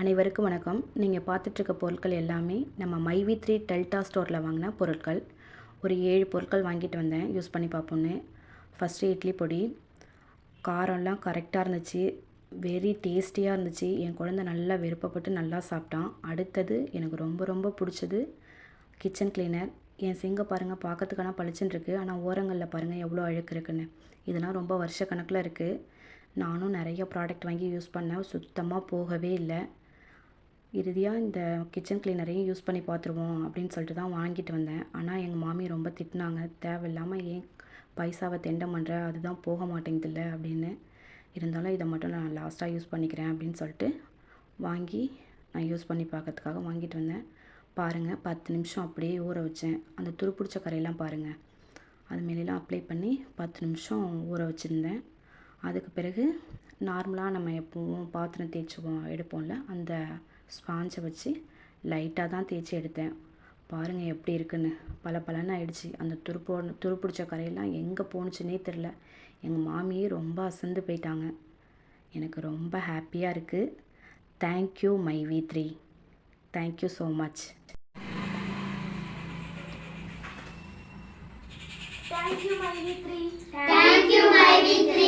அனைவருக்கும் வணக்கம். நீங்கள் பார்த்துட்ருக்க பொருட்கள் எல்லாமே நம்ம மைவி3 டெல்டா ஸ்டோரில் வாங்கின பொருட்கள். ஒரு 7 பொருட்கள் வாங்கிட்டு வந்தேன் யூஸ் பண்ணி பார்ப்போன்னு. ஃபஸ்ட்டு இட்லி பொடி. காரம்லாம் கரெக்டாக இருந்துச்சு, வெரி டேஸ்டியாக இருந்துச்சு. என் குழந்தை நல்லா விருப்பப்பட்டு நல்லா சாப்பிட்டான். அடுத்தது எனக்கு ரொம்ப ரொம்ப பிடிச்சது கிச்சன் கிளீனர். என் சிங்கை பாருங்கள், பார்க்கறதுக்கான பளிச்சுன்னு இருக்குது, ஆனால் ஓரங்களில் பாருங்கள் எவ்வளோ அழுக்கு இருக்குன்னு. இதெல்லாம் ரொம்ப வருஷ கணக்கில் இருக்குது. நானும் நிறைய ப்ராடக்ட் வாங்கி யூஸ் பண்ணேன், சுத்தமாக போகவே இல்லை. இறுதியாக இந்த கிச்சன் கிளீனரையும் யூஸ் பண்ணி பார்த்துருவோம் அப்படின்னு சொல்லிட்டு தான் வாங்கிட்டு வந்தேன். ஆனால் எங்கள் மாமி ரொம்ப திட்டினாங்க, தேவையில்லாமல் ஏன் பைசாவை தெண்டம் பண்ணுற, அதுதான் போக மாட்டேங்குதில்ல அப்படின்னு. இருந்தாலும் இதை மட்டும் நான் லாஸ்ட்டாக யூஸ் பண்ணிக்கிறேன் அப்படின்னு சொல்லிட்டு வாங்கி நான் யூஸ் பண்ணி பார்க்கறதுக்காக வாங்கிட்டு வந்தேன். பாருங்கள், 10 நிமிஷம் அப்படியே ஊற வச்சேன். அந்த துருப்பிடிச்ச கரையெல்லாம் பாருங்கள், அது மேலெலாம் அப்ளை பண்ணி 10 நிமிஷம் ஊற வச்சுருந்தேன். அதுக்கு பிறகு நார்மலாக நம்ம எப்போவும் பாத்திரம் தேய்ச்சுவோம் எடுப்போம்ல, அந்த ஸ்பாஞ்சை வச்சு லைட்டாக தான் தேய்ச்சி எடுத்தேன். பாருங்கள் எப்படி இருக்குன்னு, பளபளன்னு ஆயிடுச்சு. அந்த துருப்பிடிச்ச கரையெல்லாம் எங்கே போணுச்சுன்னே தெரில. எங்கள் மாமியே ரொம்ப அசந்து போயிட்டாங்க. எனக்கு ரொம்ப ஹாப்பியாக இருக்குது. Thank you Myvi3. Thank you so much. Thank you, Myvi3. Thank you, Myvi3.